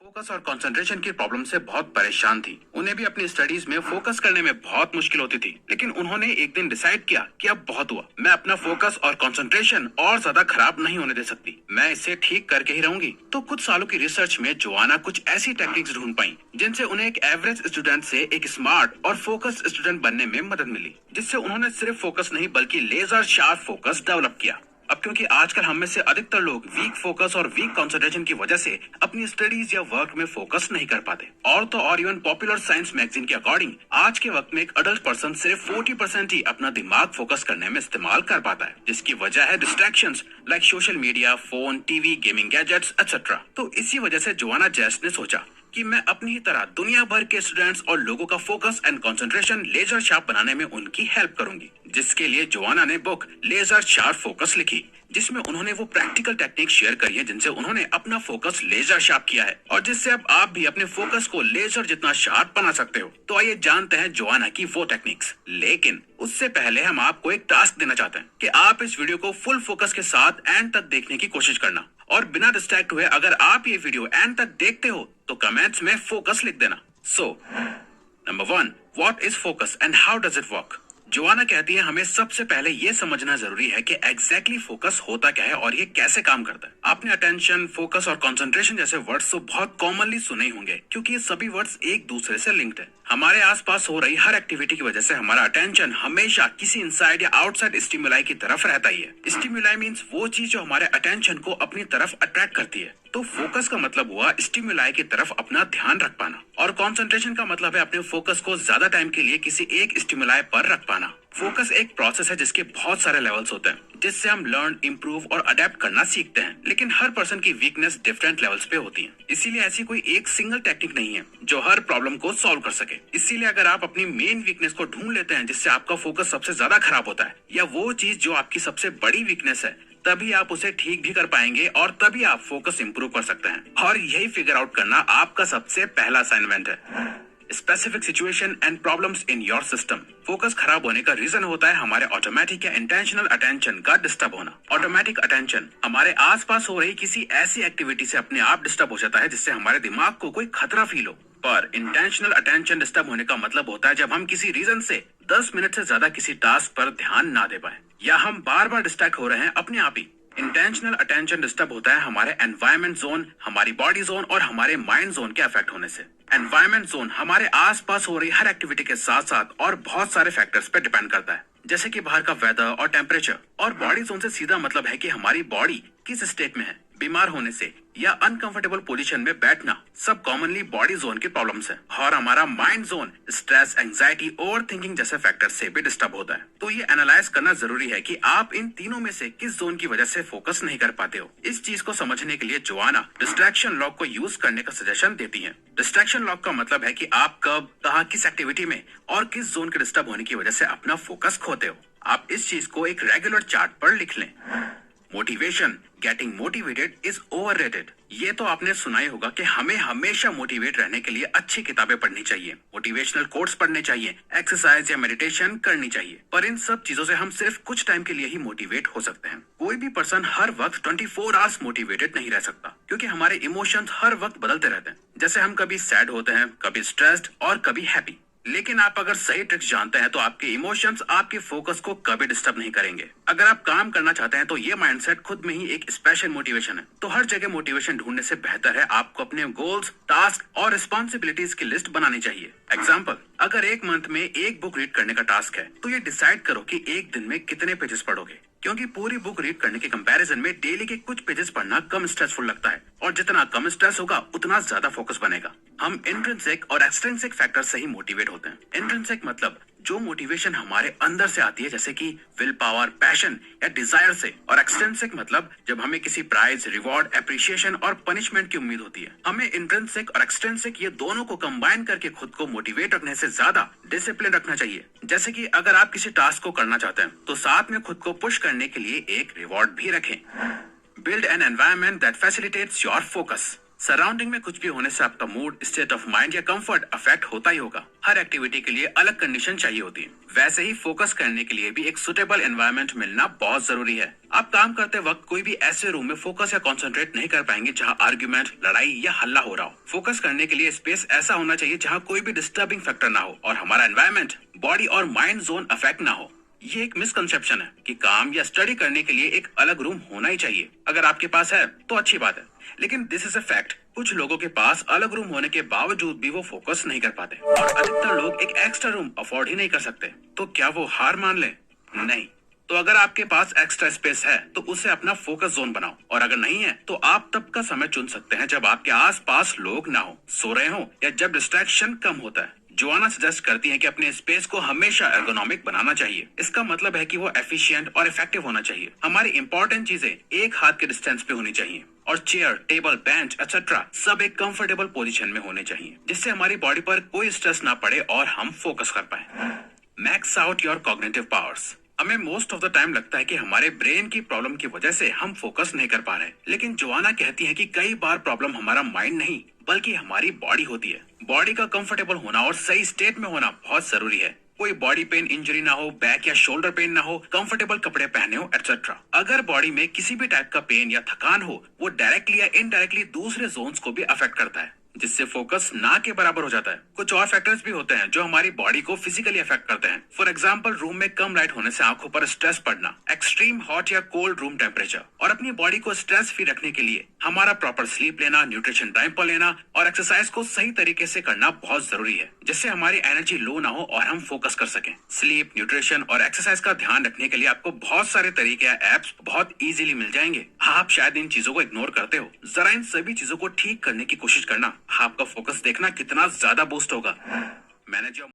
Focus और concentration की problem से बहुत परेशान थी। उन्हें भी अपनी स्टडीज में फोकस करने में बहुत मुश्किल होती थी, लेकिन उन्होंने एक दिन डिसाइड किया कि अब बहुत हुआ, मैं अपना फोकस और कंसंट्रेशन और ज्यादा खराब नहीं होने दे सकती, मैं इसे ठीक करके ही रहूंगी। तो कुछ सालों की रिसर्च में जोआना कुछ ऐसी टेक्निक्स ढूंढ पाई जिनसे उन्हें एक एवरेज स्टूडेंट से एक स्मार्ट और फोकस स्टूडेंट बनने में मदद मिली, जिससे उन्होंने सिर्फ फोकस नहीं बल्कि लेजर शार्प फोकस डेवलप किया। अब क्योंकि आजकल हम में से अधिकतर लोग वीक फोकस और वीक कंसंट्रेशन की वजह से अपनी स्टडीज या वर्क में फोकस नहीं कर पाते, और तो और इवन पॉपुलर साइंस मैगजीन के अकॉर्डिंग आज के वक्त में एक अडल्ट पर्सन सिर्फ 40% ही अपना दिमाग फोकस करने में इस्तेमाल कर पाता है, जिसकी वजह है distractions like social media, phone, TV, gaming gadgets etcetera. तो इसी वजह से जोआना जेस्ट ने सोचा कि मैं अपनी ही तरह दुनिया भर के स्टूडेंट्स और लोगों का focus and concentration laser sharp बनाने में उनकी हेल्प करूंगी, जिसके लिए जोआना ने बुक लेजर शार्प फोकस लिखी, जिसमें उन्होंने वो प्रैक्टिकल टेक्निक शेयर करी है जिनसे उन्होंने अपना फोकस लेजर शार्प किया है और जिससे अब आप भी अपने फोकस को लेजर जितना शार्प बना सकते हो। तो आइए जानते हैं जोआना की वो टेक्निक्स। लेकिन उससे पहले हम आपको एक टास्क देना चाहते हैं कि आप इस वीडियो को फुल फोकस के साथ एंड तक देखने की कोशिश करना, और बिना डिस्ट्रैक्ट हुए अगर आप ये वीडियो एंड तक देखते हो तो कमेंट्स में फोकस लिख देना। So number 1, what is focus and how does it work. Joanna कहती है हमें सबसे पहले ये समझना जरूरी है कि एग्जैक्टली फोकस होता क्या है और ये कैसे काम करता है। आपने अटेंशन, फोकस और कंसंट्रेशन जैसे वर्ड्स तो बहुत कॉमनली सुने ही होंगे, क्योंकि ये सभी वर्ड्स एक दूसरे से लिंक्ड है। हमारे आसपास हो रही हर एक्टिविटी की वजह से हमारा अटेंशन हमेशा किसी इनसाइड या आउटसाइड स्टिमुलाई की तरफ रहता ही है। स्टिमुलाई मींस वो चीज जो हमारे अटेंशन को अपनी तरफ अट्रैक्ट करती है। तो फोकस का मतलब हुआ स्टिमुलाई की तरफ अपना ध्यान रख पाना, और कंसंट्रेशन का मतलब है अपने फोकस को ज्यादा टाइम के लिए किसी एक स्टिमुलाई पर रख पाना। फोकस एक प्रोसेस है जिसके बहुत सारे लेवल्स होते हैं, जिससे हम लर्न, इंप्रूव और अडेप्ट करना सीखते हैं, लेकिन हर पर्सन की वीकनेस डिफरेंट लेवल्स पे होती है। इसीलिए ऐसी कोई एक सिंगल टेक्निक नहीं है जो हर प्रॉब्लम को सॉल्व कर सके। इसीलिए अगर आप अपनी मेन वीकनेस को ढूंढ लेते हैं जिससे आपका फोकस सबसे ज्यादा खराब होता है, या वो चीज जो आपकी सबसे बड़ी वीकनेस है, तभी आप उसे ठीक भी कर पाएंगे और तभी आप फोकस इंप्रूव कर सकते हैं। और यही फिगर आउट करना आपका सबसे पहला असाइनमेंट है। Specific situation and problems in your system. Focus खराब होने का रीजन होता है हमारे ऑटोमेटिक या इंटेंशनल अटेंशन का डिस्टर्ब होना। ऑटोमेटिक अटेंशन हमारे आसपास हो रही किसी ऐसी एक्टिविटी से अपने आप डिस्टर्ब हो जाता है जिससे हमारे दिमाग को कोई खतरा फील हो। पर इंटेंशनल अटेंशन डिस्टर्ब होने का मतलब होता है जब हम किसी रीजन से 10 मिनट से ज्यादा किसी टास्क पर ध्यान ना दे पाए, या हम बार बार डिस्ट्रैक्ट हो रहे हैं अपने आप ही। इंटेंशनल अटेंशन डिस्टर्ब होता है हमारे एनवायरमेंट जोन, हमारी बॉडी जोन और हमारे माइंड जोन के अफेक्ट होने से। एनवायरमेंट जोन हमारे आसपास हो रही हर एक्टिविटी के साथ साथ और बहुत सारे फैक्टर्स पे डिपेंड करता है, जैसे कि बाहर का वेदर और टेम्परेचर। और बॉडी जोन से सीधा मतलब है कि हमारी बॉडी किस स्टेट में है, बीमार होने से या अनकंफर्टेबल पोजीशन में बैठना, सब कॉमनली बॉडी जोन की प्रॉब्लम्स है। और हमारा mind zone stress, anxiety, over thinking जैसे फैक्टर से भी डिस्टर्ब होता है। तो ये एनालाइज करना जरूरी है कि आप इन तीनों में से किस जोन की वजह से फोकस नहीं कर पाते हो। इस चीज को समझने के लिए जोआना डिस्ट्रैक्शन लॉक को यूज करने का सजेशन देती है। डिस्ट्रैक्शन लॉक का मतलब है कि आप कब, कहाँ, किस एक्टिविटी में और किस जोन के डिस्टर्ब होने की वजह से अपना फोकस खोते हो। आप इस चीज को एक रेगुलर चार्ट पर लिख लें। Motivation, getting motivated is overrated. ये तो आपने सुना ही होगा कि हमें हमेशा मोटिवेट रहने के लिए अच्छी किताबें पढ़नी चाहिए, मोटिवेशनल कोट्स पढ़ने चाहिए, एक्सरसाइज या मेडिटेशन करनी चाहिए। पर इन सब चीजों से हम सिर्फ कुछ टाइम के लिए ही मोटिवेट हो सकते हैं। कोई भी पर्सन हर वक्त 24 आवर्स मोटिवेटेड नहीं रह सकता, क्योंकि हमारे इमोशंस हर वक्त बदलते रहते हैं। जैसे हम कभी सैड होते हैं, कभी स्ट्रेस्ड और कभी हैप्पी। लेकिन आप अगर सही ट्रिक्स जानते हैं तो आपके इमोशंस आपके फोकस को कभी डिस्टर्ब नहीं करेंगे। अगर आप काम करना चाहते हैं तो ये माइंडसेट खुद में ही एक स्पेशल मोटिवेशन है। तो हर जगह मोटिवेशन ढूंढने से बेहतर है आपको अपने गोल्स, टास्क और रिस्पॉन्सिबिलिटीज की लिस्ट बनानी चाहिए। एग्जाम्पल, अगर एक मंथ में एक बुक रीड करने का टास्क है तो ये डिसाइड करो कि एक दिन में कितने पेजेस पढ़ोगे, क्योंकि पूरी बुक रीड करने के कंपैरिजन में डेली के कुछ पेजेस पढ़ना कम स्ट्रेसफुल लगता है, और जितना कम स्ट्रेस होगा उतना ज्यादा फोकस बनेगा। हम इंट्रिंसिक और एक्सट्रिंसिक फैक्टर से ही मोटिवेट होते हैं। इंट्रिंसिक मतलब जो मोटिवेशन हमारे अंदर से आती है, जैसे कि विल पावर, पैशन या डिजायर से, और एक्सट्रिंसिक मतलब जब हमें किसी प्राइज, रिवॉर्ड, एप्रिसिएशन और पनिशमेंट की उम्मीद होती है। हमें इंट्रिंसिक और एक्सट्रिंसिक ये दोनों को कंबाइन करके खुद को मोटिवेट रखने से ज्यादा डिसिप्लिन रखना चाहिए। जैसे कि अगर आप किसी टास्क को करना चाहते हैं तो साथ में खुद को पुश करने के लिए एक रिवॉर्ड भी रखें। Build an environment that facilitates your focus. Surrounding में कुछ भी होने से आपका मूड, स्टेट ऑफ माइंड या कंफर्ट अफेक्ट होता ही होगा। हर एक्टिविटी के लिए अलग कंडीशन चाहिए होती है। वैसे ही फोकस करने के लिए भी एक सुटेबल एनवायरनमेंट मिलना बहुत जरूरी है। आप काम करते वक्त कोई भी ऐसे रूम में फोकस या कंसंट्रेट नहीं कर पाएंगे जहां आर्ग्यूमेंट, लड़ाई या हल्ला हो रहा हो। फोकस करने के लिए स्पेस ऐसा होना चाहिए जहां कोई भी डिस्टर्बिंग फैक्टर ना हो और हमारा एनवायरनमेंट बॉडी और माइंड जोन अफेक्ट ना हो। ये एक मिसकंसेप्शन है कि काम या स्टडी करने के लिए एक अलग रूम होना ही चाहिए। अगर आपके पास है तो अच्छी बात है, लेकिन दिस इज अ फैक्ट। कुछ लोगों के पास अलग रूम होने के बावजूद भी वो फोकस नहीं कर पाते और अधिकतर लोग एक एक्स्ट्रा रूम अफोर्ड ही नहीं कर सकते। तो क्या वो हार मान ले? नहीं। तो अगर आपके पास एक्स्ट्रा स्पेस है तो उसे अपना फोकस जोन बनाओ, और अगर नहीं है तो आप तब का समय चुन सकते हैं जब आपके आसपास लोग ना हो, सो रहे हो या जब डिस्ट्रैक्शन कम होता है। जोआना सजेस्ट करती है कि अपने स्पेस को हमेशा एर्गोनॉमिक बनाना चाहिए। इसका मतलब है कि वो एफिशिएंट और इफेक्टिव होना चाहिए। हमारी इंपॉर्टेंट चीजें एक हाथ के डिस्टेंस पे होनी चाहिए और चेयर, टेबल, बेंच एक्सेट्रा सब एक कंफर्टेबल पोजीशन में होने चाहिए, जिससे हमारी बॉडी पर कोई स्ट्रेस ना पड़े और हम फोकस कर पाए। Max out your cognitive powers. हमें मोस्ट ऑफ द टाइम लगता है कि हमारे ब्रेन की प्रॉब्लम की वजह से हम फोकस नहीं कर पा रहे, लेकिन जोआना कहती है कि कई बार प्रॉब्लम हमारा माइंड नहीं बल्कि हमारी बॉडी होती है। बॉडी का कंफर्टेबल होना और सही स्टेट में होना बहुत जरूरी है। कोई बॉडी पेन इंजरी ना हो, बैक या शोल्डर पेन ना हो, कंफर्टेबल कपड़े पहने हो एक्सेट्रा। अगर बॉडी में किसी भी टाइप का पेन या थकान हो, वो डायरेक्टली या इनडायरेक्टली दूसरे जोन्स को भी अफेक्ट करता है, जिससे फोकस ना के बराबर हो जाता है। कुछ और फैक्टर्स भी होते हैं जो हमारी बॉडी को फिजिकली अफेक्ट करते हैं। फॉर एग्जांपल, रूम में कम लाइट होने से आंखों पर स्ट्रेस पड़ना, एक्सट्रीम हॉट या कोल्ड रूम टेम्परेचर। और अपनी बॉडी को स्ट्रेस फ्री रखने के लिए हमारा प्रॉपर स्लीप लेना, न्यूट्रिशन टाइम पर लेना और एक्सरसाइज को सही तरीके से करना बहुत जरूरी है, जिससे हमारी एनर्जी लो ना हो और हम फोकस कर सकें। स्लीप, न्यूट्रिशन और एक्सरसाइज का ध्यान रखने के लिए आपको बहुत सारे तरीके या एप्स बहुत इजीली मिल जाएंगे। आप शायद इन चीजों को इग्नोर करते हो। जरा इन सभी चीजों को ठीक करने की कोशिश करना, आपका फोकस देखना कितना ज्यादा बूस्ट होगा। Manage your